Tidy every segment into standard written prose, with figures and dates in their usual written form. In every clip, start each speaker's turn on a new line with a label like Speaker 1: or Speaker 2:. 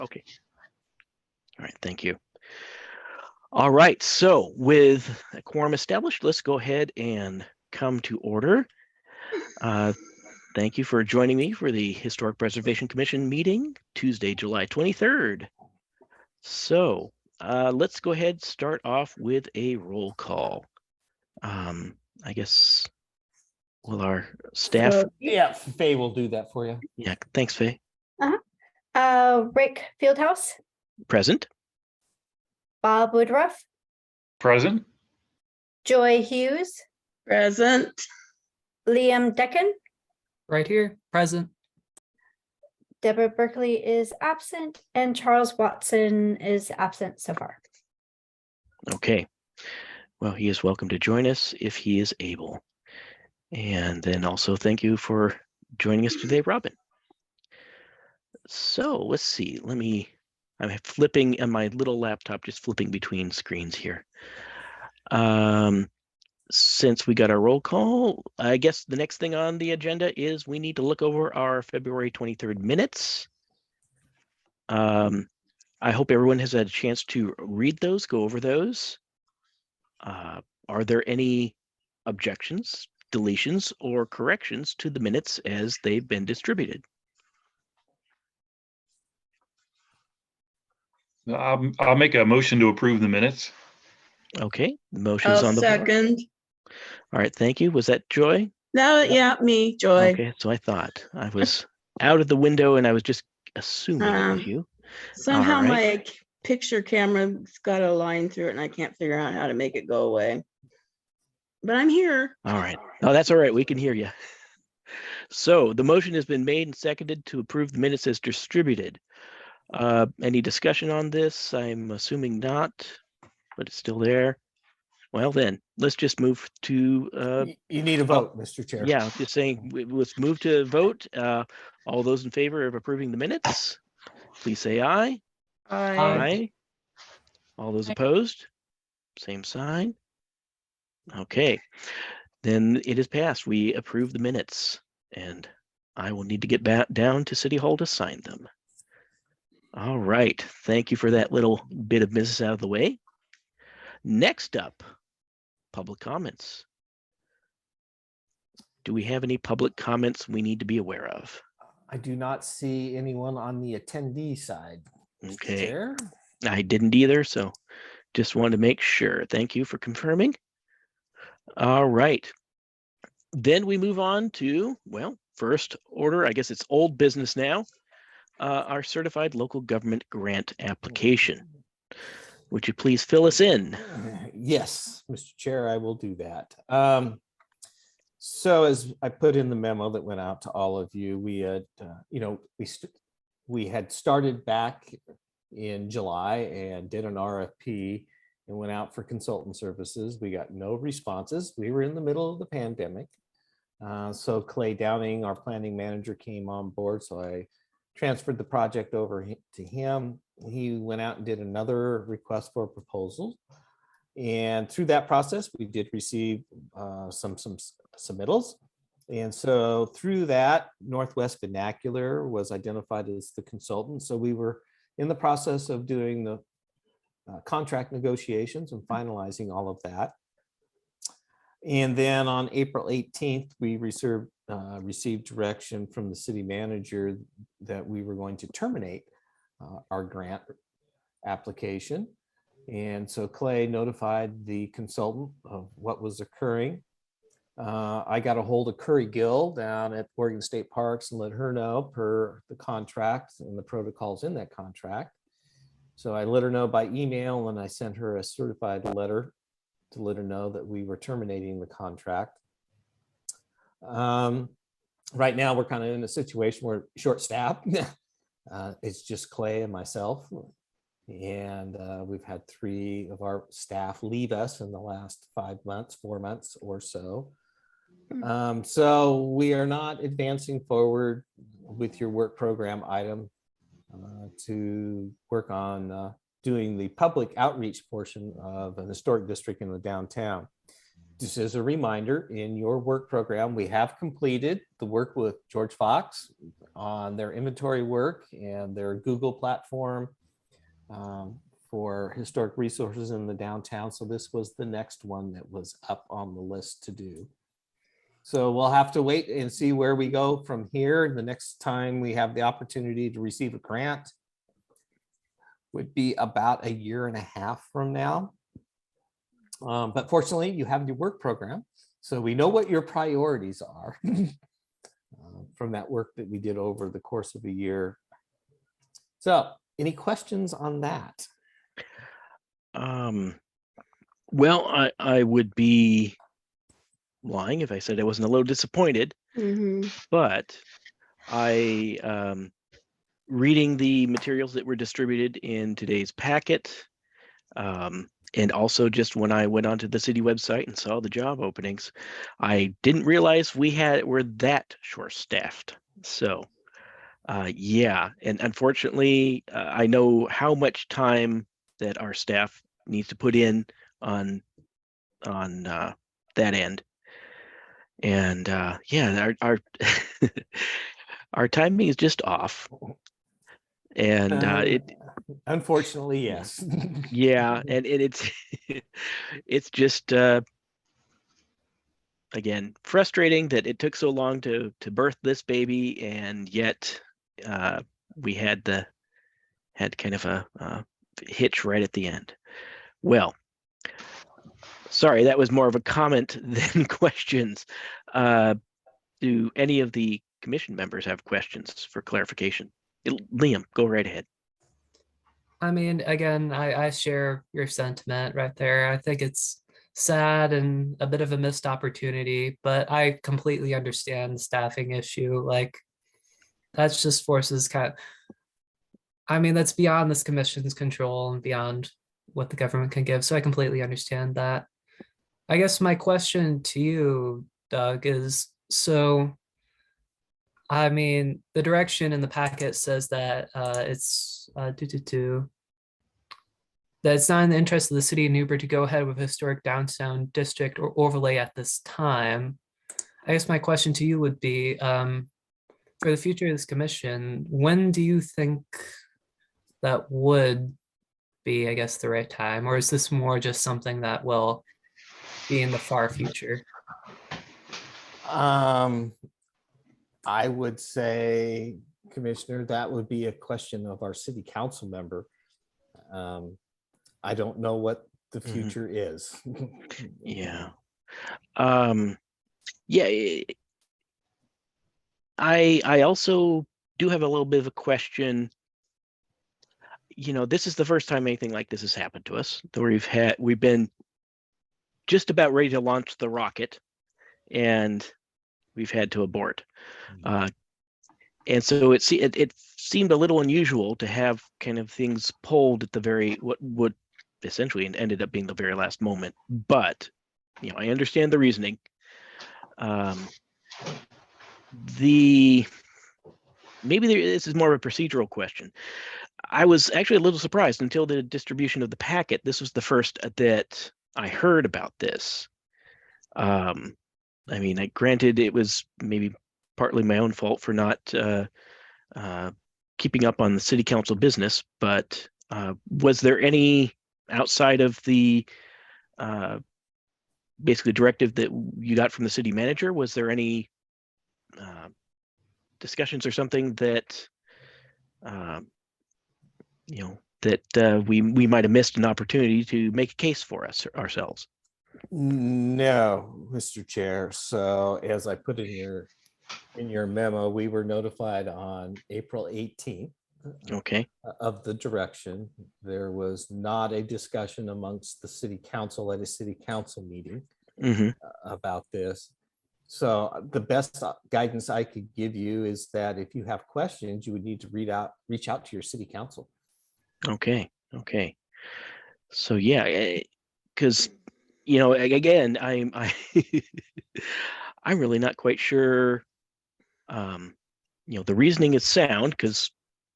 Speaker 1: Okay. All right, thank you. All right, so with a quorum established, let's go ahead and come to order. Thank you for joining me for the Historic Preservation Commission meeting, Tuesday, July 23rd. So let's go ahead and start off with a roll call. I guess, will our staff?
Speaker 2: Yeah, Faye will do that for you.
Speaker 1: Yeah, thanks, Faye.
Speaker 3: Rick Fieldhouse,
Speaker 1: Present.
Speaker 3: Bob Woodruff,
Speaker 4: Present.
Speaker 3: Joy Hughes,
Speaker 5: Present.
Speaker 3: Liam Decken,
Speaker 6: Right here, present.
Speaker 3: Deborah Berkeley is absent, and Charles Watson is absent so far.
Speaker 1: Okay. Well, he is welcome to join us if he is able. And then also thank you for joining us today, Robin. So let's see. I'm flipping on my little laptop, just flipping between screens here. Since we got our roll call, I guess the next thing on the agenda is we need to look over our February 23rd minutes. I hope everyone has had a chance to read those, go over those. Are there any objections, deletions, or corrections to the minutes as they've been distributed?
Speaker 4: I'll make a motion to approve the minutes.
Speaker 1: Okay, the motion's
Speaker 5: I'll
Speaker 1: on the floor.
Speaker 5: second.
Speaker 1: All right, thank you. Was that Joy?
Speaker 5: No, yeah, me, Joy.
Speaker 1: Okay, so I thought I was out of the window and I was just assuming it was you.
Speaker 5: Somehow
Speaker 1: All right.
Speaker 5: my picture camera's got a line through it and I can't figure out how to make it go away. But I'm here.
Speaker 1: All right. Oh, that's all right. We can hear you. So the motion has been made and seconded to approve the minutes as distributed. Any discussion on this? I'm assuming not, but it's still there. Well, then let's just move to.
Speaker 2: You need a vote, Mr. Chair.
Speaker 1: Yeah, just saying, let's move to vote. All those in favor of approving the minutes, please say aye. Aye. All those opposed, same sign. Okay, then it is passed. We approve the minutes, and I will need to get back down to City Hall to sign them. All right, thank you for that little bit of business out of the way. Next up, public comments. Do we have any public comments we need to be aware of?
Speaker 2: I do not see anyone on the attendee side. Mr.
Speaker 1: Okay,
Speaker 2: Chair.
Speaker 1: I didn't either, so just wanted to make sure. Thank you for confirming. All right, then we move on to, well, first order, I guess it's old business now, our certified local government grant application. Would you please fill us in?
Speaker 2: Yes, Mr. Chair, I will do that. So as I put in the memo that went out to all of you, we had, we had started back in July and did an RFP and went out for consultant services. We got no responses. We were in the middle of the pandemic. So Clay Downing, our planning manager, came on board. So I transferred the project over to him. He went out and did another request for a proposal. And through that process, we did receive some submittals. And so through that, Northwest Vernacular was identified as the consultant. So we were in the process of doing the contract negotiations and finalizing all of that. And then on April 18th, we received direction from the city manager that we were going to terminate our grant application. And so Clay notified the consultant of what was occurring. I got a hold of Curry Gill down at Oregon State Parks and let her know per the contract and the protocols in that contract. So I let her know by email and I sent her a certified letter to let her know that we were terminating the contract. Right now, we're kind of in a situation where short-staffed. It's just Clay and myself. And we've had 3 of our staff leave us in the last 4 months or so. So we are not advancing forward with your work program item to work on doing the public outreach portion of an historic district in the downtown. just as a reminder, in your work program, we have completed the work with George Fox on their inventory work and their Google platform for historic resources in the downtown. So this was the next one that was up on the list to do. So we'll have to wait and see where we go from here. The next time we have the opportunity to receive a grant would be about 1.5 years from now. But fortunately, you have your work program, so we know what your priorities are from that work that we did over the course of a year. So any questions on that?
Speaker 1: Well, I would be lying if I said I wasn't a little disappointed, but I reading the materials that were distributed in today's packet, and also just when I went onto the city website and saw the job openings, I didn't realize we're that short-staffed. So yeah, and unfortunately, I know how much time that our staff needs to put in on that end. And yeah, our our timing is just off. And
Speaker 2: Unfortunately, yes.
Speaker 1: yeah, and it's it's just again frustrating that it took so long to birth this baby, and yet we had kind of a hitch right at the end. Well, sorry, that was more of a comment than questions. Do any of the commission members have questions for clarification? Liam, go right ahead.
Speaker 6: I mean, again, I share your sentiment right there. I think it's sad and a bit of a missed opportunity, but I completely understand the staffing issue. Like, that's just forces I mean, that's beyond this commission's control and beyond what the government can give. So I completely understand that. I guess my question to you, Doug, is so, I mean, the direction in the packet says that it's that it's not in the interest of the city of Newberg to go ahead with historic downtown district or overlay at this time. I guess my question to you would be, for the future of this commission, when do you think that would be, I guess, the right time? Or is this more just something that will be in the far future?
Speaker 2: I would say, Commissioner, that would be a question of our city council member. I don't know what the future is.
Speaker 1: Yeah. Yeah. I also do have a little bit of a question. You know, this is the first time anything like this has happened to us. We've been just about ready to launch the rocket, and we've had to abort. And so it seemed a little unusual to have kind of things pulled at the what would essentially ended up being the very last moment. But you know, I understand the reasoning. Maybe this is more of a procedural question. I was actually a little surprised until the distribution of the packet. This was the first that I heard about this. I mean, granted, it was maybe partly my own fault for not keeping up on the city council business, but was there any outside of the basically directive that you got from the city manager? Was there any discussions or something that you know that we might have missed an opportunity to make a case for ourselves?
Speaker 2: No, Mr. Chair. So as I put in your memo, we were notified on April 18th.
Speaker 1: Okay.
Speaker 2: Of the direction. There was not a discussion amongst the city council at a city council meeting about this. So the best guidance I could give you is that if you have questions, you would need to reach out to your city council.
Speaker 1: Okay. So yeah, because you know, again, I'm really not quite sure. You know, the reasoning is sound because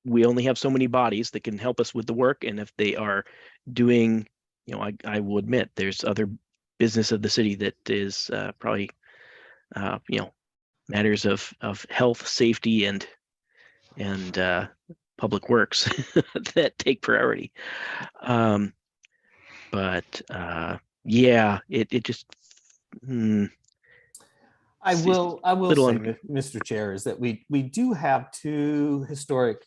Speaker 1: we only have so many bodies that can help us with the work, and if they are doing, you know, I will admit there's other business of the city that is probably matters of health, safety, and public works that take priority. But yeah, it just
Speaker 2: I
Speaker 1: It's
Speaker 2: will
Speaker 1: little
Speaker 2: say,
Speaker 1: un-
Speaker 2: Mr. Chair, is that we do have 2 historic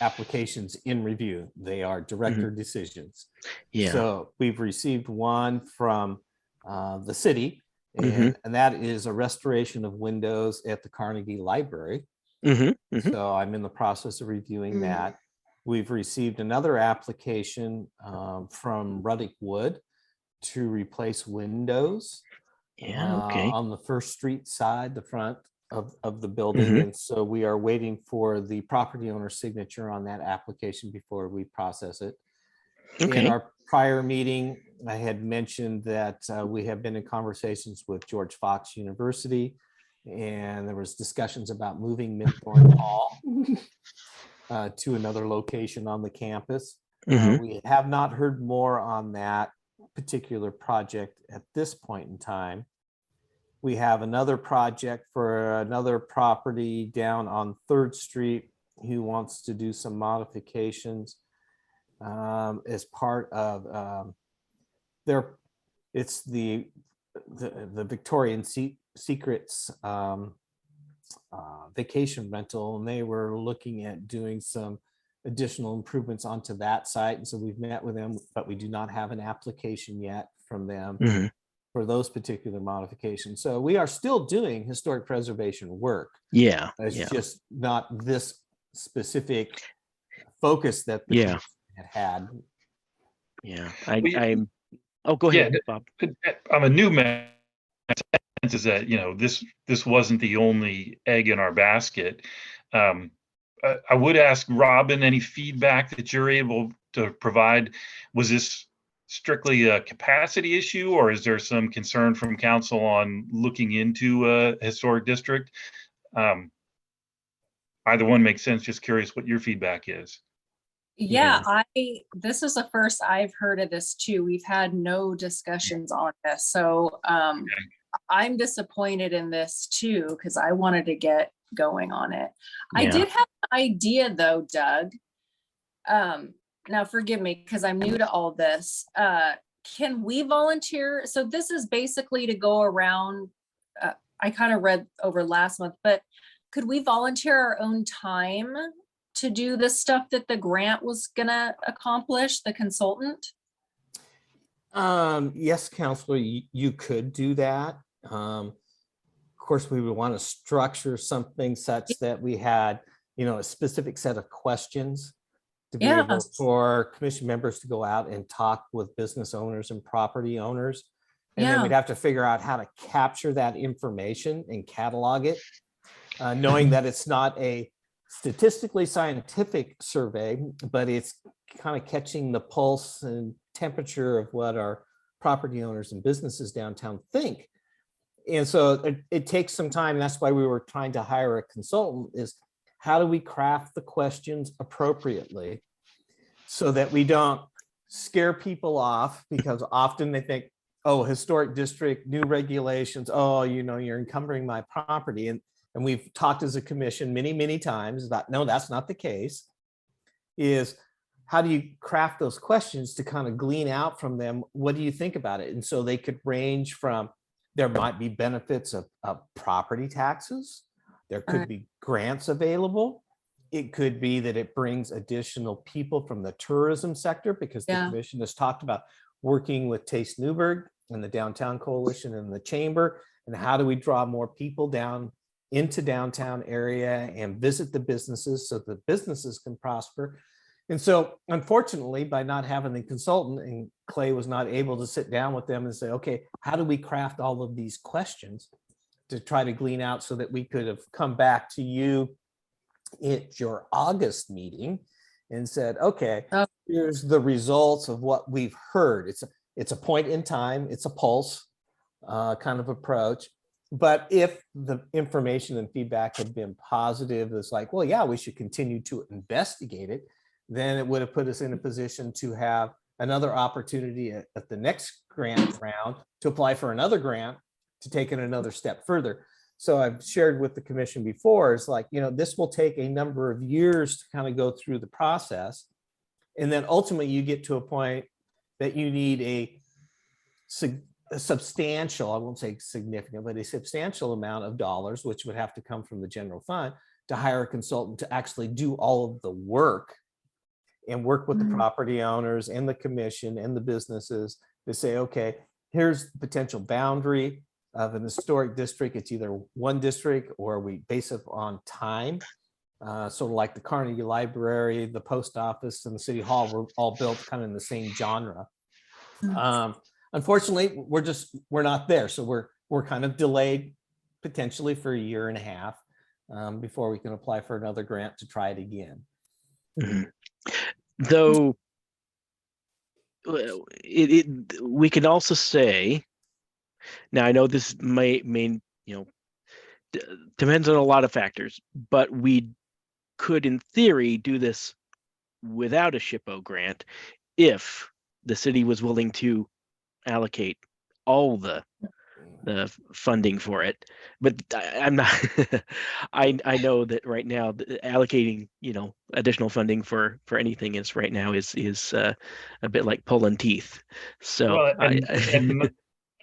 Speaker 2: applications in review. They are director decisions.
Speaker 1: yeah.
Speaker 2: So we've received one from the city,
Speaker 1: Mhm.
Speaker 2: and that is a restoration of windows at the Carnegie Library.
Speaker 1: Mm-hmm.
Speaker 2: So I'm in the process of reviewing
Speaker 5: Mhm.
Speaker 2: that. We've received another application from Ruddick Wood to replace windows
Speaker 1: Yeah. Okay.
Speaker 2: on the First Street side, the front of the building.
Speaker 1: Mhm.
Speaker 2: And so we are waiting for the property owner's signature on that application before we process it. In
Speaker 1: Okay.
Speaker 2: our prior meeting, I had mentioned that we have been in conversations with George Fox University, and there was discussions about moving Midthorne Hall to another location on the campus.
Speaker 1: Mhm.
Speaker 2: We have not heard more on that particular project at this point in time. We have another project for another property down on Third Street who wants to do some modifications as part of it's the Victorian Secrets vacation rental, and they were looking at doing some additional improvements onto that site. And so we've met with them, but we do not have an application yet from them
Speaker 1: Mhm.
Speaker 2: for those particular modifications. So we are still doing historic preservation work.
Speaker 1: Yeah.
Speaker 2: It's
Speaker 1: Yeah.
Speaker 2: just not this specific focus that the
Speaker 1: Yeah.
Speaker 2: commission had.
Speaker 1: Yeah.
Speaker 4: We-
Speaker 1: I'm. Oh, go ahead,
Speaker 4: Yeah,
Speaker 1: Bob.
Speaker 4: I'm a new man. Is that, this wasn't the only egg in our basket. I would ask Robin, any feedback that you're able to provide? Was this strictly a capacity issue, or is there some concern from council on looking into a historic district? Either one makes sense. Just curious what your feedback is.
Speaker 7: Yeah, this is the first I've heard of this too. We've had no discussions on this. So I'm disappointed in this too, because I wanted to get going on it. I
Speaker 1: Yeah.
Speaker 7: did have an idea though, Doug. Now forgive me because I'm new to all this. Can we volunteer? So this is basically to go around, I kind of read over last month, but could we volunteer our own time to do the stuff that the grant was gonna accomplish, the consultant?
Speaker 2: Yes, Counselor, you could do that. Of course, we would want to structure something such that we had, a specific set of questions to be able
Speaker 7: Yes.
Speaker 2: for commission members to go out and talk with business owners and property owners. And then
Speaker 7: Yeah.
Speaker 2: we'd have to figure out how to capture that information and catalog it, knowing that it's not a statistically scientific survey, but it's kind of catching the pulse and temperature of what our property owners and businesses downtown think. And so it takes some time. That's why we were trying to hire a consultant, is how do we craft the questions appropriately so that we don't scare people off, because often they think, oh, historic district, new regulations, oh, you're encumbering my property. And we've talked as a commission many, many times about, no, that's not the case. Is how do you craft those questions to kind of glean out from them, what do you think about it? And so they could range from, there might be benefits of property taxes. There could be grants available. It could be that it brings additional people from the tourism sector, because the commission has talked about working with Taste Newberg and the Downtown Coalition and the Chamber. And how do we draw more people down into downtown area and visit the businesses so the businesses can prosper. And so unfortunately, by not having the consultant, and Clay was not able to sit down with them and say, okay, how do we craft all of these questions to try to glean out so that we could have come back to you at your August meeting and said, okay, here's the results of what we've heard. It's a point in time, it's a pulse kind of approach. But if the information and feedback had been positive, it's like, well, yeah, we should continue to investigate it. Then it would have put us in a position to have another opportunity at the next grant round to apply for another grant to take it another step further. So I've shared with the commission before, is like, this will take a number of years to kind of go through the process. And then ultimately you get to a point that you need a substantial, I won't say significant, but a substantial amount of dollars, which would have to come from the general fund, to hire a consultant to actually do all of the work and work with the property owners and the commission and the businesses to say, okay, here's the potential boundary of an historic district. It's either one district or we base it on time. Sort of like the Carnegie Library, the post office, and the city hall were all built kind of in the same genre. Unfortunately, we're not there. So we're kind of delayed potentially for a year and a half before we can apply for another grant to try it again.
Speaker 1: Though we can also say, now I know this may depends on a lot of factors, but we could in theory do this without a SHPO grant if the city was willing to allocate all the funding for it. But I'm not I know that right now allocating additional funding for anything is right now is a bit like pulling teeth. So
Speaker 4: Well,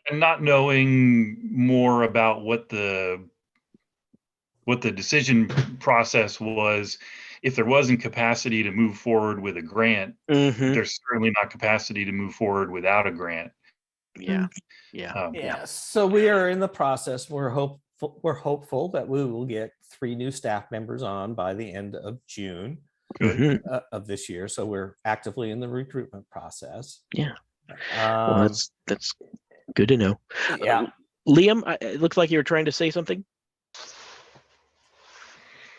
Speaker 4: and not knowing more about what the decision process was, if there wasn't capacity to move forward with a grant, there's certainly not capacity to move forward without a grant.
Speaker 1: Yeah.
Speaker 2: So we are in the process. We're hopeful that we will get 3 new staff members on by the end of June of this year. So we're actively in the recruitment process.
Speaker 1: Yeah. Well, that's good to know.
Speaker 2: Yeah.
Speaker 1: Liam, it looks like you were trying to say something.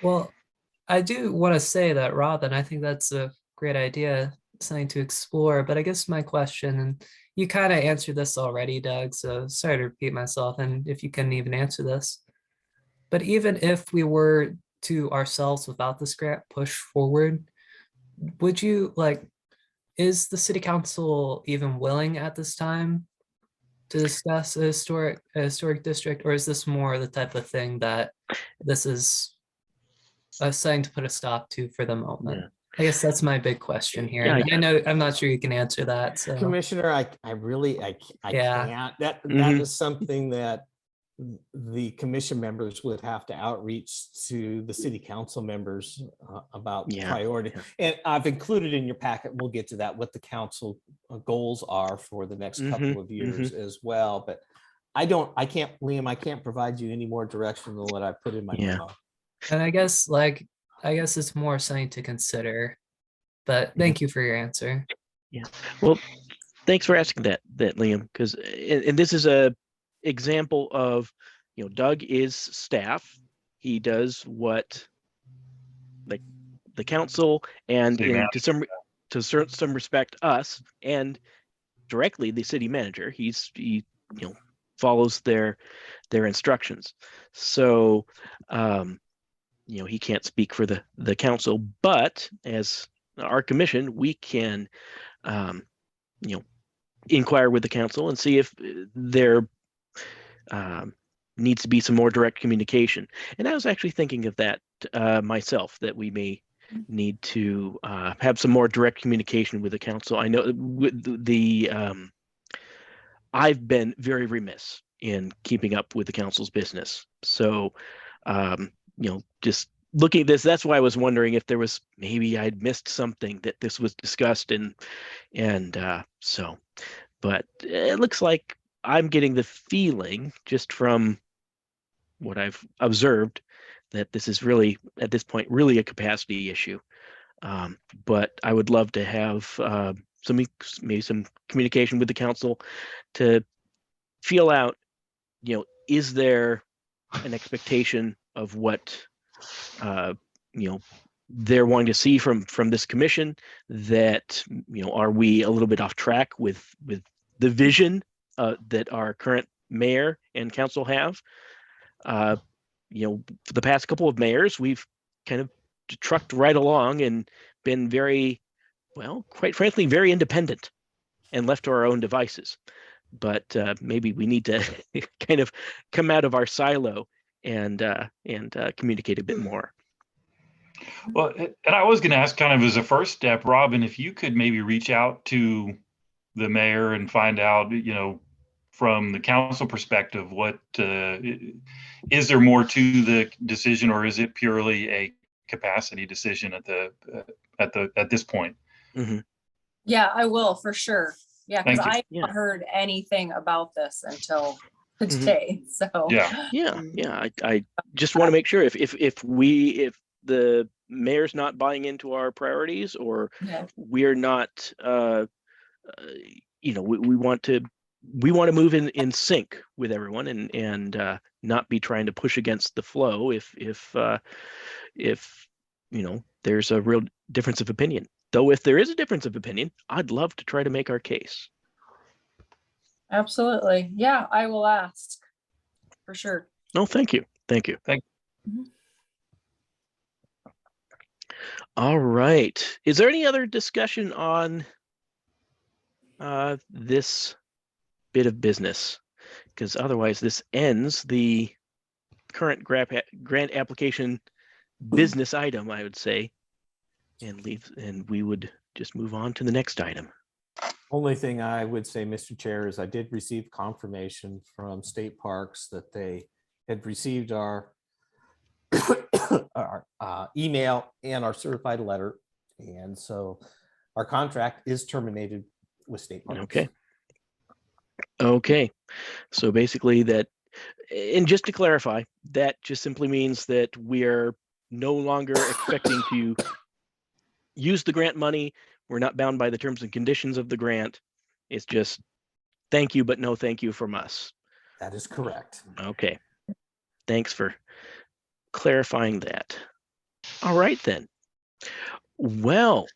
Speaker 6: Well, I do want to say that, Robin, I think that's a great idea, something to explore. But I guess my question, and you kind of answered this already, Doug, so sorry to repeat myself, and if you couldn't even answer this. But even if we were to ourselves without this grant push forward, would you is the city council even willing at this time to discuss a historic district, or is this more the type of thing that this is something to put a stop to for the moment?
Speaker 1: Yeah.
Speaker 6: I guess that's my big question here.
Speaker 1: Yeah,
Speaker 6: And I know I'm not sure you can answer that. So
Speaker 2: Commissioner, I
Speaker 6: Yeah.
Speaker 2: can't. That is something that the commission members would have to outreach to the city council members about priority. And I've included in your packet, we'll get to that, what the council goals are for the next couple of years as well. But Liam, I can't provide you any more direction than what I put in my memo.
Speaker 6: And I guess it's more something to consider. But thank you for your answer.
Speaker 1: Yeah. Well, thanks for asking that, Liam, because and this is a example of, Doug is staff. He does what the council and to some respect us, and directly the city manager. He follows their instructions. So he can't speak for the council, but as our commission, we can inquire with the council and see if there needs to be some more direct communication. And I was actually thinking of that myself, that we may need to have some more direct communication with the council. I know with I've been very remiss in keeping up with the council's business. So just looking at this, that's why I was wondering if there was, maybe I'd missed something that this was discussed but it looks like I'm getting the feeling, just from what I've observed, that this is really, at this point, really a capacity issue. But I would love to have maybe some communication with the council to feel out, is there an expectation of what they're wanting to see from this commission, that are we a little bit off track with the vision that our current mayor and council have. For the past couple of mayors, we've kind of trucked right along and been very, well, quite frankly, very independent and left to our own devices. But maybe we need to kind of come out of our silo and communicate a bit more.
Speaker 4: Well, and I was going to ask, kind of as a first step, Robin, if you could maybe reach out to the mayor and find out, from the council perspective, what is there more to the decision, or is it purely a capacity decision at this point?
Speaker 1: Mm-hmm.
Speaker 7: Yeah, I will for sure. Yeah, because
Speaker 4: Thank you.
Speaker 7: I
Speaker 1: Yeah.
Speaker 7: haven't heard anything about this until today. So
Speaker 4: Yeah.
Speaker 1: Yeah. I just want to make sure if the mayor's not buying into our priorities, or
Speaker 7: yeah.
Speaker 1: we're not, we want to move in sync with everyone and not be trying to push against the flow if there's a real difference of opinion. Though if there is a difference of opinion, I'd love to try to make our case.
Speaker 7: Absolutely. Yeah, I will ask for sure.
Speaker 1: No, thank you.
Speaker 7: Mhm.
Speaker 1: All right. Is there any other discussion on this bit of business? Because otherwise this ends the current grant application business item, I would say, and we would just move on to the next item.
Speaker 2: Only thing I would say, Mr. Chair, is I did receive confirmation from State Parks that they had received our email and our certified letter. And so our contract is terminated with State Parks.
Speaker 1: Okay. So basically that, and just to clarify, that just simply means that we're no longer expecting to use the grant money. We're not bound by the terms and conditions of the grant. It's just thank you, but no thank you from us.
Speaker 2: That is correct.
Speaker 1: Okay. Thanks for clarifying that. All right, then. Well,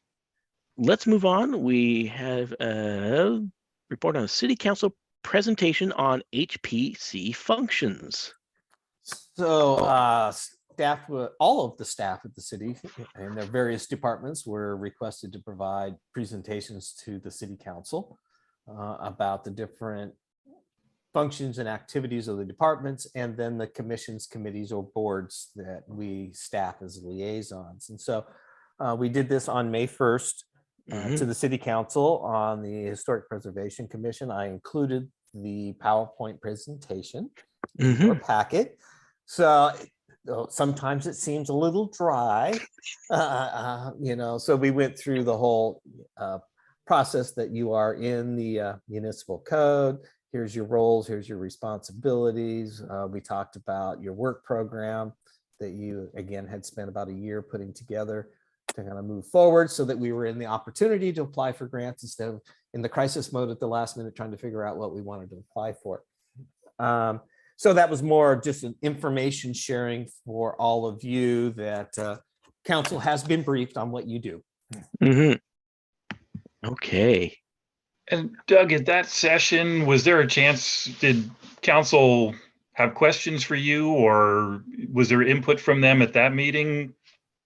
Speaker 1: let's move on. We have a report on a city council presentation on HPC functions.
Speaker 2: So all of the staff at the city and their various departments were requested to provide presentations to the city council about the different functions and activities of the departments, and then the commissions, committees, or boards that we staff as liaisons. And so we did this on May 1st to the city council on the Historic Preservation Commission. I included the PowerPoint presentation in your packet. So sometimes it seems a little dry, so we went through the whole process that you are in the municipal code. Here's your roles, here's your responsibilities. We talked about your work program that you, again, had spent about a year putting together to kind of move forward, so that we were in the opportunity to apply for grants instead of in the crisis mode at the last minute trying to figure out what we wanted to apply for. So that was more just an information sharing for all of you that council has been briefed on what you do.
Speaker 1: Okay.
Speaker 4: And Doug, at that session, was there a chance, did council have questions for you, or was there input from them at that meeting?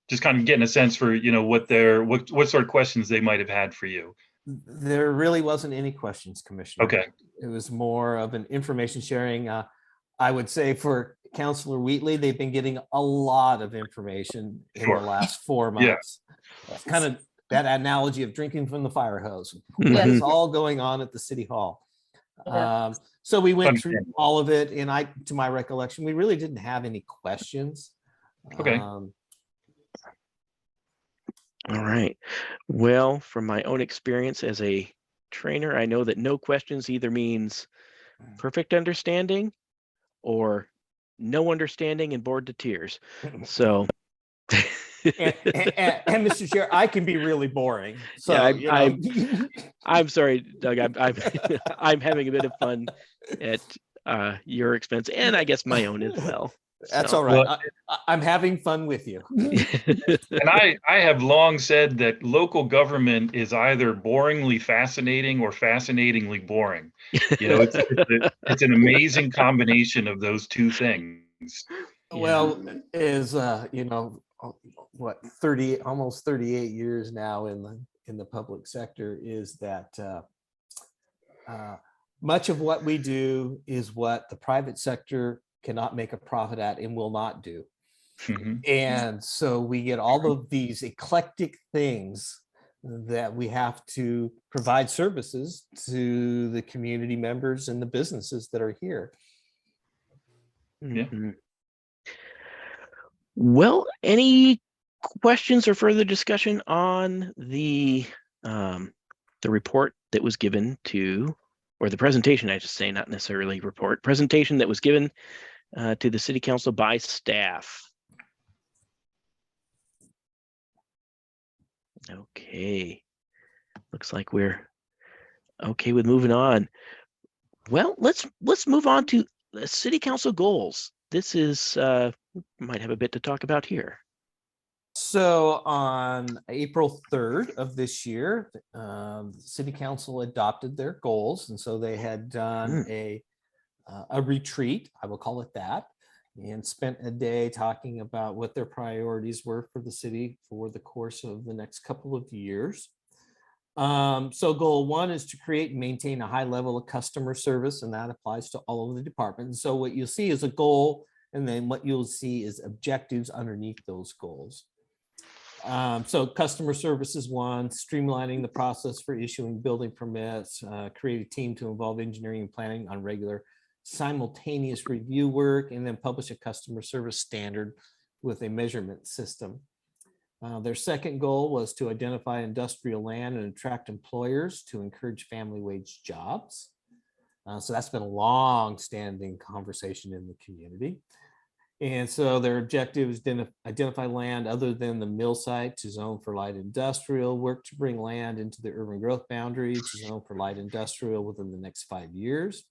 Speaker 4: Just kind of getting a sense for, what sort of questions they might have had for you.
Speaker 2: There really wasn't any questions, Commissioner.
Speaker 4: Okay.
Speaker 2: It was more of an information sharing. I would say for Councilor Wheatley, they've been getting a lot of information in the last 4 months. It's kind of that analogy of drinking from the fire hose. What is all going on at the city hall? So we went through all of it, and to my recollection, we really didn't have any questions.
Speaker 4: Okay.
Speaker 1: All right. Well, from my own experience as a trainer, I know that no questions either means perfect understanding or no understanding and bored to tears. So.
Speaker 2: and Mr. Chair, I can be really boring. So
Speaker 1: I'm sorry, Doug. I'm having a bit of fun at your expense, and I guess my own as well.
Speaker 2: That's all right. I'm having fun with you.
Speaker 4: And I have long said that local government is either boringly fascinating or fascinatingly boring. It's an amazing combination of those two things.
Speaker 2: Well, is what 30, almost 38 years now in the public sector, is that much of what we do is what the private sector cannot make a profit at and will not do.
Speaker 4: Mhm.
Speaker 2: And so we get all of these eclectic things that we have to provide services to the community members and the businesses that are here.
Speaker 4: Yeah.
Speaker 1: Mhm. Well, any questions or further discussion on the report that was given to, or the presentation, I should say, not necessarily report, presentation that was given to the city council by staff? Okay, looks like we're okay with moving on. Well, let's move on to the city council goals. This is might have a bit to talk about here.
Speaker 2: So on April 3rd of this year, the city council adopted their goals. And so they had done a retreat, I will call it that, and spent a day talking about what their priorities were for the city for the course of the next couple of years. So goal 1 is to create and maintain a high level of customer service, and that applies to all of the departments. So what you'll see is a goal, and then what you'll see is objectives underneath those goals. So customer service is 1, streamlining the process for issuing building permits, create a team to involve engineering and planning on regular simultaneous review work, and then publish a customer service standard with a measurement system. Their second goal was to identify industrial land and attract employers to encourage family wage jobs. So that's been a long-standing conversation in the community. And so their objective is to identify land other than the mill site to zone for light industrial, work to bring land into the urban growth boundary to zone for light industrial within the next 5 years,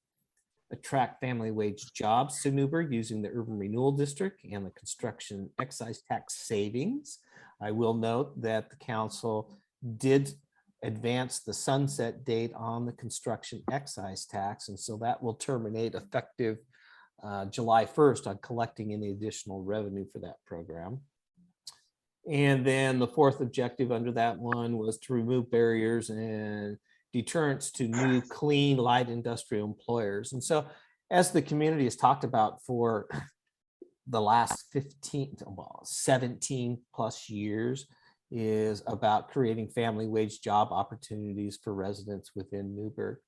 Speaker 2: attract family wage jobs to Newberg using the urban renewal district and the construction excise tax savings. I will note that the council did advance the sunset date on the construction excise tax, and so that will terminate effective July 1st on collecting any additional revenue for that program. And then the fourth objective under that one was to remove barriers and deterrents to new clean light industrial employers. And so as the community has talked about for the last 17 plus years, is about creating family wage job opportunities for residents within Newberg.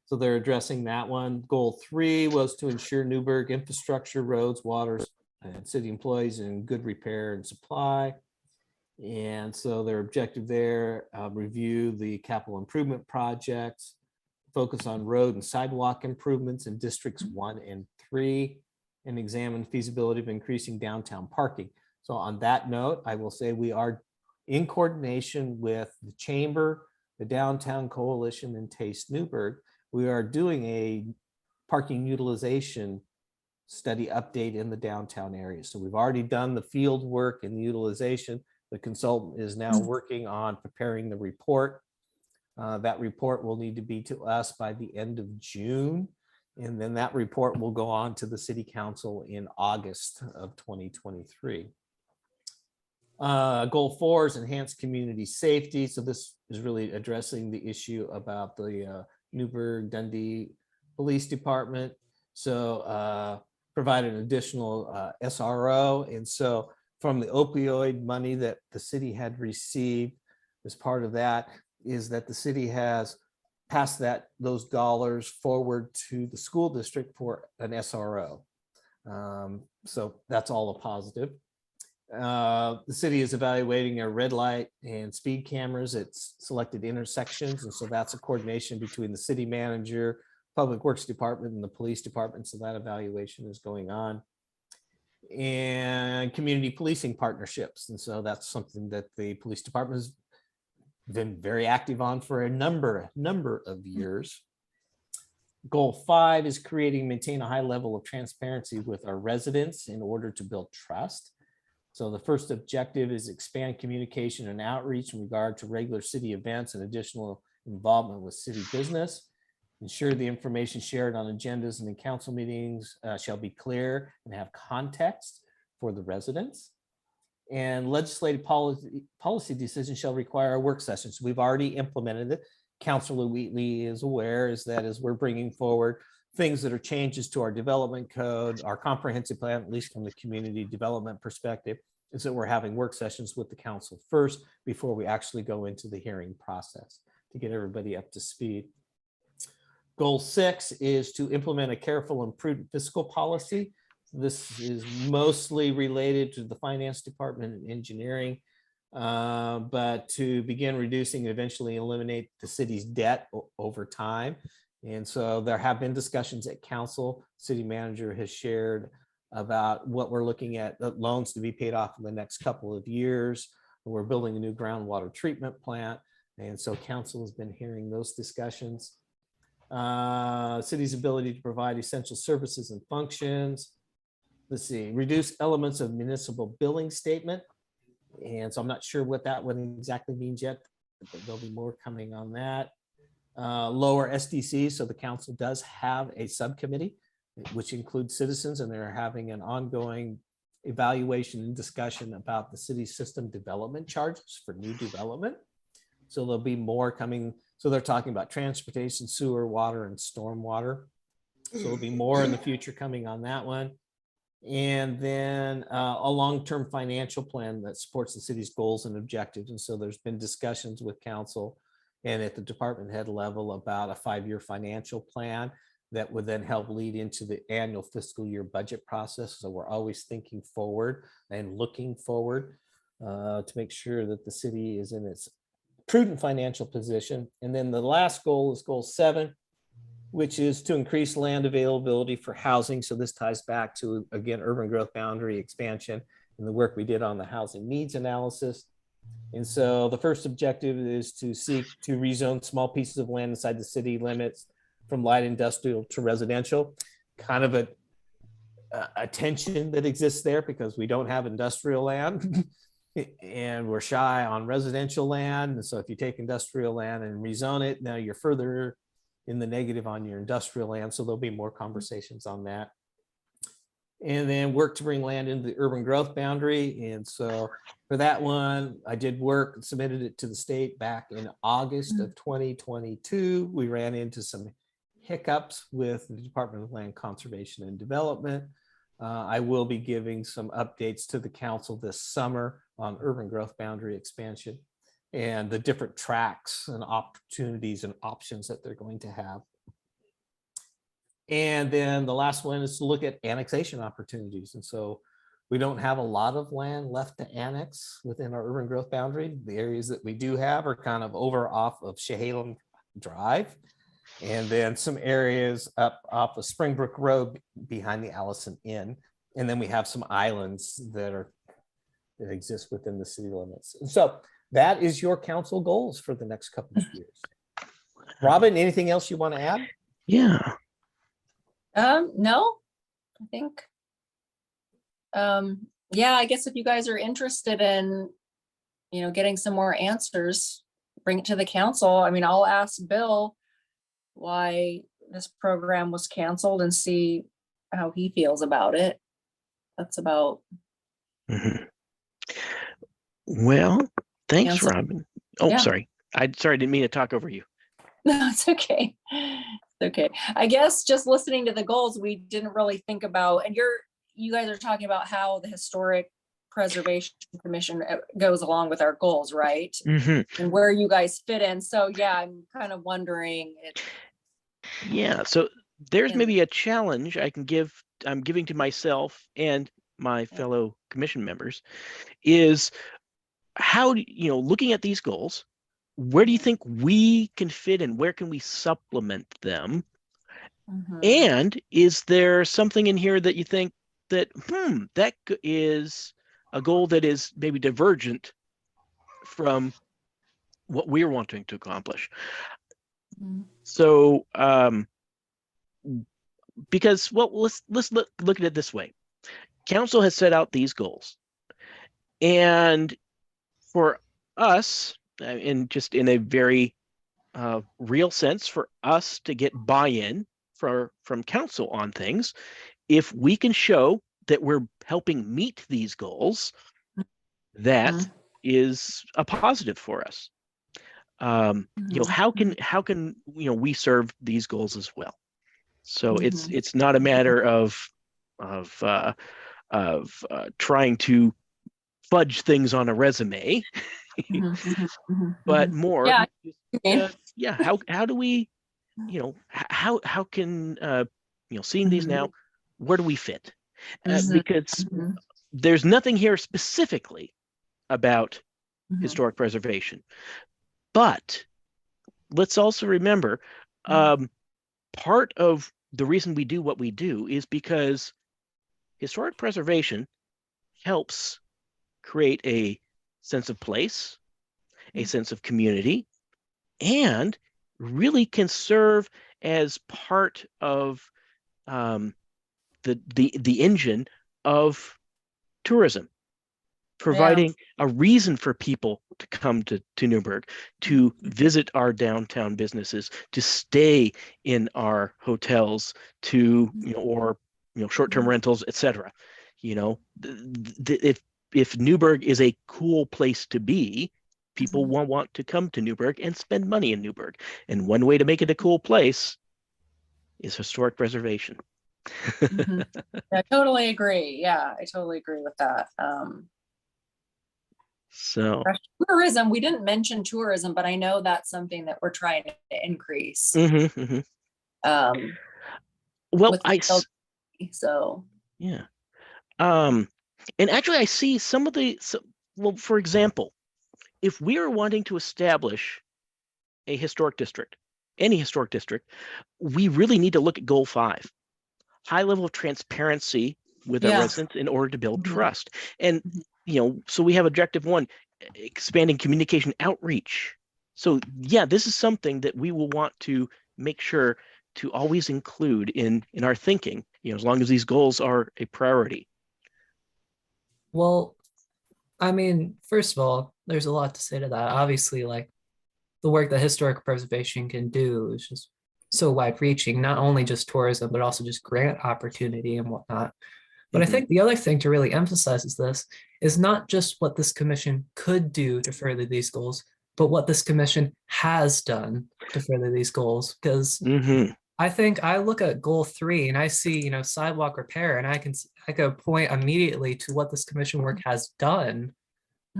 Speaker 2: So they're addressing that one. Goal 3 was to ensure Newberg infrastructure, roads, waters, and city employees in good repair and supply. And so their objective there, review the capital improvement projects, focus on road and sidewalk improvements in districts 1 and 3, and examine feasibility of increasing downtown parking. So on that note, I will say we are in coordination with the Chamber, the Downtown Coalition, and Taste Newberg. We are doing a parking utilization study update in the downtown area. So we've already done the field work and utilization. The consultant is now working on preparing the report. That report will need to be to us by the end of June. And then that report will go on to the city council in August of 2023. Goal 4 is enhance community safety. So this is really addressing the issue about the Newberg Dundee Police Department. So provide an additional SRO. And so from the opioid money that the city had received, as part of that is that the city has passed those dollars forward to the school district for an SRO. So that's all a positive. The city is evaluating a red light and speed cameras at selected intersections. And so that's a coordination between the city manager, public works department, and the police department. So that evaluation is going on. And community policing partnerships. And so that's something that the police department has been very active on for a number of years. Goal 5 is creating and maintain a high level of transparency with our residents in order to build trust. So the first objective is expand communication and outreach in regard to regular city events and additional involvement with city business. Ensure the information shared on agendas and in council meetings shall be clear and have context for the residents. And legislative policy decisions shall require a work session. So we've already implemented it. Councilor Wheatley is aware, is that as we're bringing forward things that are changes to our development code, our comprehensive plan, at least from the community development perspective, is that we're having work sessions with the council first before we actually go into the hearing process to get everybody up to speed. Goal 6 is to implement a careful and prudent fiscal policy. This is mostly related to the finance department and engineering, but to begin reducing and eventually eliminate the city's debt over time. And so there have been discussions at council. City manager has shared about what we're looking at, loans to be paid off in the next couple of years. We're building a new groundwater treatment plant. And so council has been hearing those discussions. City's ability to provide essential services and functions. Let's see, reduce elements of municipal billing statement. And so I'm not sure what that one exactly means yet, but there'll be more coming on that. Lower SDC, so the council does have a subcommittee, which includes citizens, and they're having an ongoing evaluation and discussion about the city system development charges for new development. So there'll be more coming. So they're talking about transportation, sewer, water, and stormwater. So there'll be more in the future coming on that one. And then a long-term financial plan that supports the city's goals and objectives. And so there's been discussions with council and at the department head level about a 5-year financial plan that would then help lead into the annual fiscal year budget process. So we're always thinking forward and looking forward to make sure that the city is in its prudent financial position. And then the last goal is goal 7, which is to increase land availability for housing. So this ties back to, again, urban growth boundary expansion and the work we did on the housing needs analysis. And so the first objective is to seek to rezone small pieces of land inside the city limits from light industrial to residential. Kind of a tension that exists there because we don't have industrial land and we're shy on residential land. And so if you take industrial land and rezone it, now you're further in the negative on your industrial land. So there'll be more conversations on that. And then work to bring land into the urban growth boundary. And so for that one, I did work and submitted it to the state back in August of 2022. We ran into some hiccups with the Department of Land Conservation and Development. I will be giving some updates to the council this summer on urban growth boundary expansion and the different tracks and opportunities and options that they're going to have. And then the last one is to look at annexation opportunities. And so we don't have a lot of land left to annex within our urban growth boundary. The areas that we do have are kind of over off of Chehalem Drive. And then some areas up off of Springbrook Road behind the Allison Inn. And then we have some islands that exist within the city limits. And so that is your council goals for the next couple of years. Robin, anything else you want to add?
Speaker 1: Yeah.
Speaker 7: No, I think, yeah, I guess if you guys are interested in, getting some more answers, bring it to the council. I mean, I'll ask Bill why this program was canceled and see how he feels about it. That's about.
Speaker 1: Mhm. Well, thanks,
Speaker 7: Answer.
Speaker 1: Robin. Oh,
Speaker 7: Yeah.
Speaker 1: sorry. I didn't mean to talk over you.
Speaker 7: No, it's okay. It's okay. I guess just listening to the goals, we didn't really think about, and you guys are talking about how the Historic Preservation Commission goes along with our goals, right?
Speaker 1: Mm-hmm.
Speaker 7: And where you guys fit in. So yeah, I'm kind of wondering.
Speaker 1: Yeah. So there's
Speaker 7: And-
Speaker 1: maybe a challenge I'm giving to myself and my fellow commission members is how, looking at these goals, where do you think we can fit in? Where can we supplement them?
Speaker 7: Mhm.
Speaker 1: And is there something in here that you think that, that is a goal that is maybe divergent from what we're wanting to accomplish?
Speaker 7: Mhm.
Speaker 1: So, because, well, let's look at it this way. Council has set out these goals. And for us, and just in a very real sense, for us to get buy-in from council on things, if we can show that we're helping meet these goals, that is a positive for us. how can we serve these goals as well? So it's not a matter of trying to fudge things on a resume, but more, how do we, how can seeing these now, where do we fit? Because there's nothing here specifically about historic preservation, but let's also remember, part of the reason we do what we do is because historic preservation helps create a sense of place, a sense of community, and really can serve as part of the engine of tourism, providing a reason for people to come to Newberg, to visit our downtown businesses, to stay in our hotels, to or short-term rentals, etc. If Newberg is a cool place to be, people will want to come to Newberg and spend money in Newberg. And one way to make it a cool place is historic preservation.
Speaker 7: I totally agree. Yeah, I totally agree with that.
Speaker 1: So
Speaker 7: tourism, we didn't mention tourism, but I know that's something that we're trying to increase.
Speaker 1: Well,
Speaker 7: so
Speaker 1: yeah. And actually I see some of well, for example, if we are wanting to establish a historic district, any historic district, we really need to look at goal 5, high level of transparency with our residents in order to build trust. And, so we have objective 1, expanding communication outreach. So yeah, this is something that we will want to make sure to always include in our thinking, as long as these goals are a priority.
Speaker 6: Well, I mean, first of all, there's a lot to say to that. Obviously, like the work that historic preservation can do is just so wide reaching, not only just tourism, but also just grant opportunity and whatnot. But I think the other thing to really emphasize is not just what this commission could do to further these goals, but what this commission has done to further these goals. Because I think I look at goal 3 and I see, sidewalk repair, and I could point immediately to what this commission work has done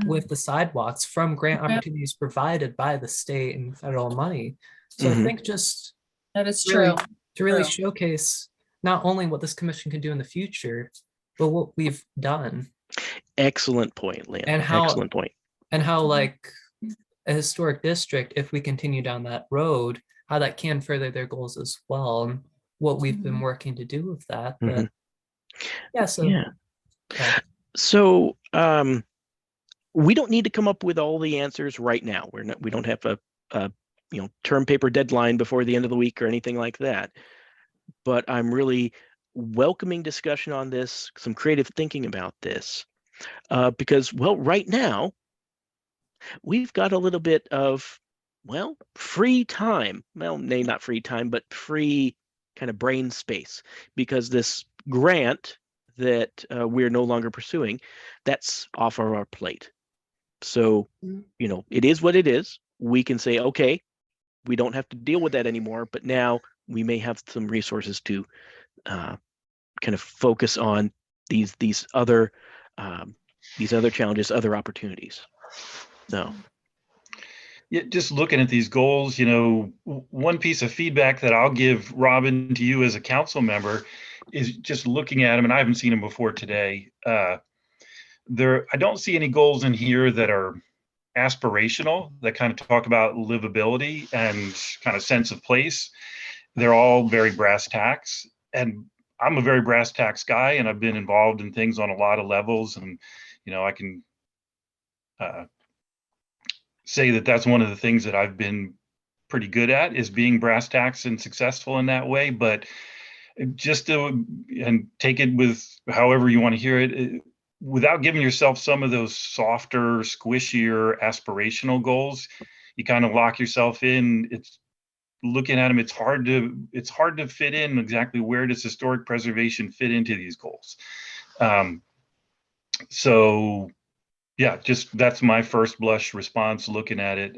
Speaker 6: with the sidewalks from grant opportunities provided by the state and federal money. So I think just
Speaker 7: that is
Speaker 6: really,
Speaker 7: true
Speaker 6: to really showcase not only what this commission can do in the future, but what we've done.
Speaker 1: Excellent point, Liam.
Speaker 6: And how,
Speaker 1: excellent point.
Speaker 6: And how, like, a historic district, if we continue down that road, how that can further their goals as well, and what we've been working to do with that. But
Speaker 1: So we don't need to come up with all the answers right now. We don't have a term paper deadline before the end of the week or anything like that. But I'm really welcoming discussion on this, some creative thinking about this, because, well, right now we've got a little bit of, well, free time. Well, not free time, but free kind of brain space, because this grant that we're no longer pursuing, that's off of our plate. So, it is what it is. We can say, okay, we don't have to deal with that anymore, but now we may have some resources to kind of focus on these other challenges, other opportunities. So.
Speaker 4: Yeah, just looking at these goals, one piece of feedback that I'll give, Robin, to you as a council member is just looking at them, and I haven't seen them before today. I don't see any goals in here that are aspirational, that kind of talk about livability and kind of sense of place. They're all very brass tacks, and I'm a very brass tacks guy, and I've been involved in things on a lot of levels, and I can say that that's one of the things that I've been pretty good at, is being brass tacks and successful in that way. But just and take it with however you want to hear it, without giving yourself some of those softer, squishier, aspirational goals, you kind of lock yourself in. It's looking at them, it's hard to fit in exactly where does historic preservation fit into these goals. So yeah, just that's my first blush response looking at it.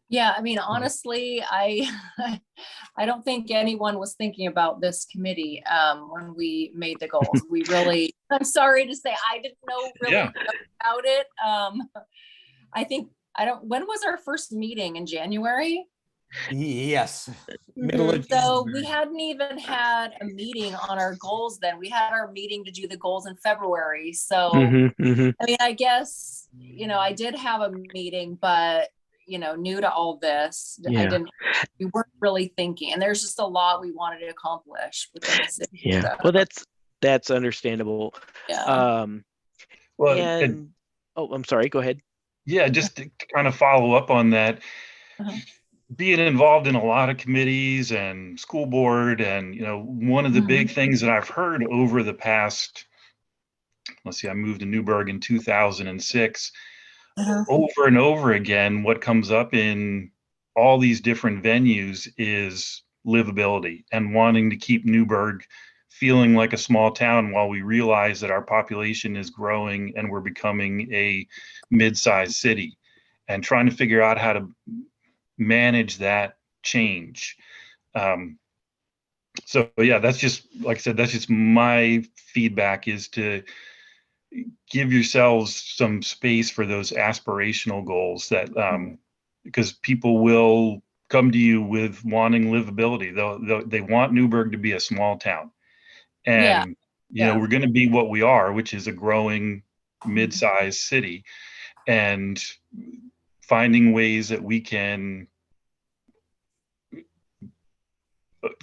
Speaker 7: Yeah, I mean, honestly, I I don't think anyone was thinking about this committee when we made the goals. We really, I'm sorry to say, I didn't really
Speaker 4: Yeah.
Speaker 7: know about it. I think when was our first meeting? In January?
Speaker 2: Yes, middle of
Speaker 7: So we
Speaker 2: January.
Speaker 7: hadn't even had a meeting on our goals then. We had our meeting to do the goals in February. So I mean, I guess, I did have a meeting, but new to all this,
Speaker 1: Yeah.
Speaker 7: we weren't really thinking, and there's just a lot we wanted to accomplish within the city.
Speaker 1: Yeah.
Speaker 7: So,
Speaker 1: Well, that's understandable.
Speaker 7: yeah.
Speaker 4: Well,
Speaker 1: And oh, I'm sorry. Go ahead.
Speaker 4: yeah, just to kind of follow up on that,
Speaker 7: Uh-huh.
Speaker 4: being involved in a lot of committees and school board, and one of the big things that I've heard over the past, let's see, I moved to Newberg in 2006.
Speaker 7: Uh-huh.
Speaker 4: Over and over again, what comes up in all these different venues is livability and wanting to keep Newberg feeling like a small town while we realize that our population is growing and we're becoming a mid-sized city, and trying to figure out how to manage that change. So yeah, that's just, like I said, that's just my feedback, is to give yourselves some space for those aspirational goals, that because people will come to you with wanting livability. They want Newberg to be a small town,
Speaker 7: Yeah.
Speaker 4: and
Speaker 7: Yeah.
Speaker 4: we're going to be what we are, which is a growing mid-sized city, and finding ways that we can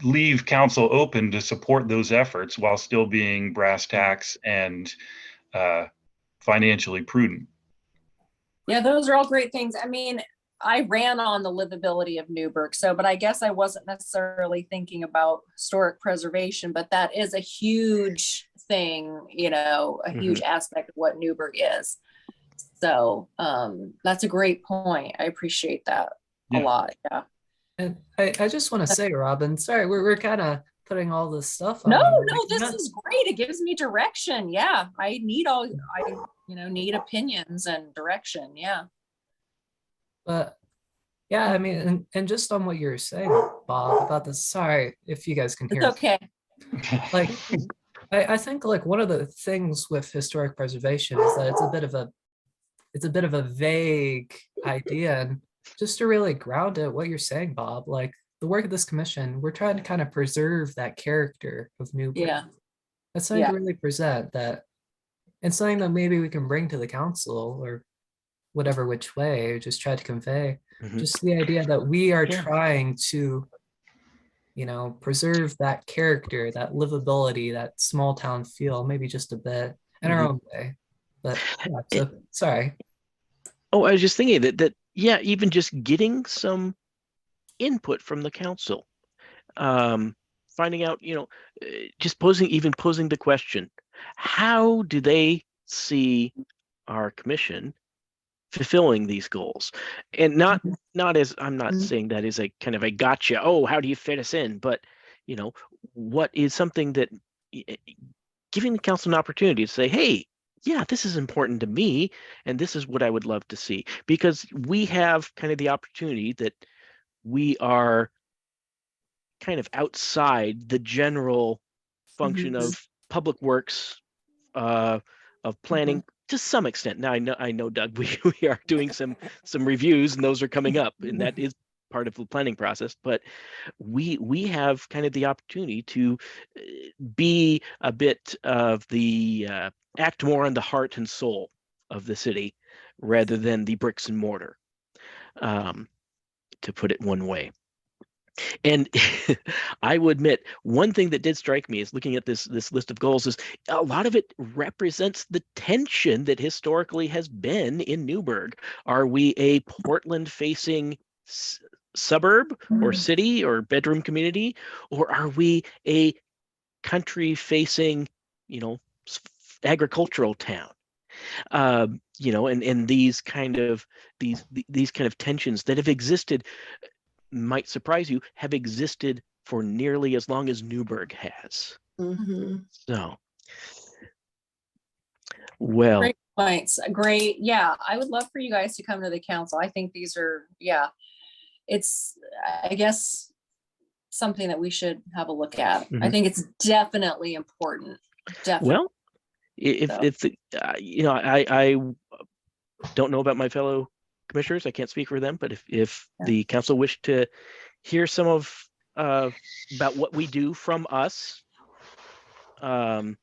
Speaker 4: leave council open to support those efforts while still being brass tacks and financially prudent.
Speaker 7: Yeah, those are all great things. I mean, I ran on the livability of Newberg, but I guess I wasn't necessarily thinking about historic preservation, but that is a huge thing, a huge aspect of what Newberg is. So that's a great point. I appreciate that a lot. Yeah.
Speaker 6: And I just want to say, Robin, sorry, we're kind of putting all this stuff on
Speaker 7: No,
Speaker 6: you.
Speaker 7: no, this is great. It gives me direction. Yeah. I need need opinions and direction. Yeah.
Speaker 6: But yeah, I mean, and just on what you're saying, Bob, about this, sorry if you guys can hear.
Speaker 7: It's okay.
Speaker 6: Like, I think like one of the things with historic preservation is that it's a bit of a vague idea, and just to really ground it, what you're saying, Bob, like the work of this commission, we're trying to kind of preserve that character of Newberg.
Speaker 7: Yeah.
Speaker 6: That's something to really present, that and something that maybe we can bring to the council, or whatever which way, just try to convey just the idea that we are trying to preserve that character, that livability, that small town feel, maybe just a bit in our own way. But yeah, so sorry.
Speaker 1: Oh, I was just thinking that even just getting some input from the council, finding out, just posing the question, how do they see our commission fulfilling these goals? And not as, I'm not saying that is a kind of a gotcha, oh, how do you fit us in? But, what is something that giving the council an opportunity to say, hey, yeah, this is important to me, and this is what I would love to see, because we have kind of the opportunity that we are kind of outside the general function of public works, of planning to some extent. Now I know, Doug, we are doing some reviews, and those are coming up, and that is part of the planning process. But we have kind of the opportunity to be a bit of the act more on the heart and soul of the city rather than the bricks and mortar, to put it one way. And I will admit, one thing that did strike me is looking at this list of goals is a lot of it represents the tension that historically has been in Newberg. Are we a Portland-facing suburb or city or bedroom community, or are we a country-facing, agricultural town? And these kind of tensions that have existed, might surprise you, have existed for nearly as long as Newberg has. So, well,
Speaker 7: Great points. Great. Yeah. I would love for you guys to come to the council. I think these are, it's, I guess, something that we should have a look at. I
Speaker 1: Mhm.
Speaker 7: think it's definitely important. Definitely.
Speaker 1: Well, if
Speaker 7: So.
Speaker 1: if the, I don't know about my fellow commissioners. I can't speak for them, but if
Speaker 7: Yeah.
Speaker 1: the council wished to hear some of about what we do from us, I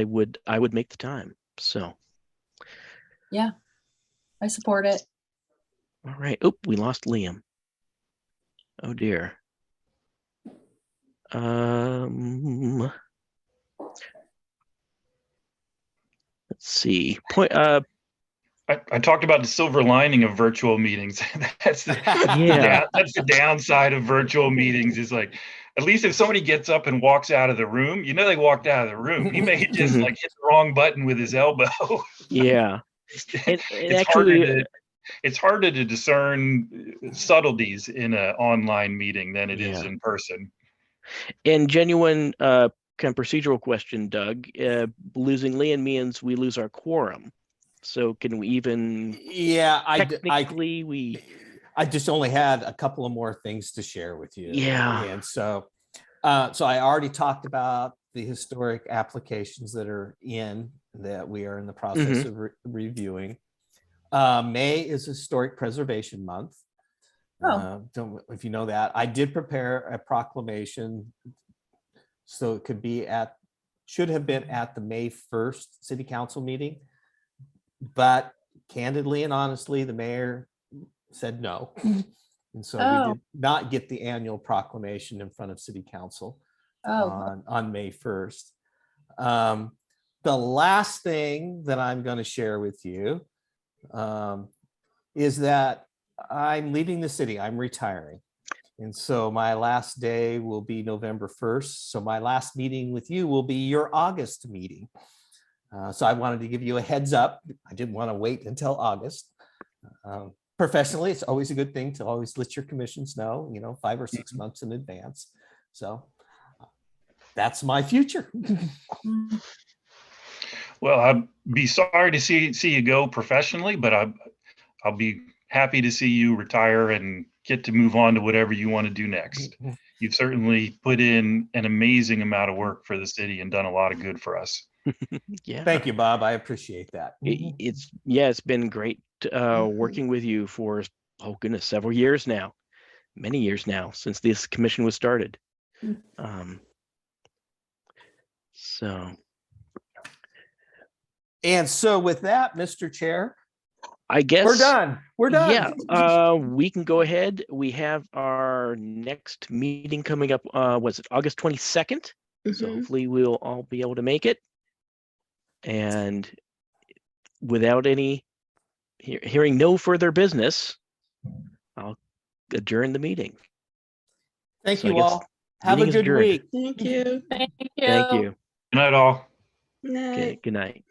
Speaker 1: would make the time. So,
Speaker 7: I support it.
Speaker 1: all right. Oh, we lost Liam. Oh dear. Let's see.
Speaker 4: I talked about the silver lining of virtual meetings. That's the,
Speaker 1: Yeah.
Speaker 4: that's the downside of virtual meetings is like, at least if somebody gets up and walks out of the room, they walked out of the room. He may just
Speaker 1: Mhm.
Speaker 4: like hit the wrong button with his elbow.
Speaker 1: Yeah. And
Speaker 4: It's
Speaker 1: actually,
Speaker 4: harder to discern subtleties in an online meeting than it is
Speaker 1: Yeah.
Speaker 4: in person.
Speaker 1: and genuine kind of procedural question, Doug. Losing Liam means we lose our quorum. So can we even
Speaker 2: Yeah,
Speaker 1: technically
Speaker 2: I just only had a couple of more things to share with you.
Speaker 1: Yeah.
Speaker 2: And so I already talked about the historic applications that are that we are in the process of reviewing. May is Historic Preservation Month. Don't if you know that. I did prepare a proclamation, so it should have been at the May 1st City Council meeting, but candidly and honestly, the mayor said no. And so we did not get the annual proclamation in front of City Council on May 1st. The last thing that I'm going to share with you is that I'm leaving the city. I'm retiring. And so my last day will be November 1st. So my last meeting with you will be your August meeting. So I wanted to give you a heads up. I didn't want to wait until August. Professionally, it's always a good thing to always let your commissions know, 5 or 6 months in advance. So that's my future.
Speaker 4: Well, I'd be sorry to see you go professionally, but I'll be happy to see you retire and get to move on to whatever you want to do next. You've certainly put in an amazing amount of work for the city and done a lot of good for us.
Speaker 1: Yeah.
Speaker 2: Thank you, Bob. I appreciate that.
Speaker 1: It's been great working with you for, oh goodness, several years now, many years now since this commission was started.
Speaker 2: And so with that, Mr. Chair,
Speaker 1: I guess
Speaker 2: we're done. We're done.
Speaker 1: Yeah, we can go ahead. We have our next meeting coming up. Was it August 22nd? So hopefully we'll all be able to make it. And without hearing no further business, I'll adjourn the meeting.
Speaker 2: Thank
Speaker 1: So I
Speaker 2: you
Speaker 1: guess
Speaker 2: all. Have a
Speaker 1: meeting is
Speaker 2: good
Speaker 1: adjourned.
Speaker 2: week.
Speaker 5: Thank you.
Speaker 7: Thank you.
Speaker 1: Thank you.
Speaker 4: Good night, all.
Speaker 5: Night.
Speaker 1: Okay, good night.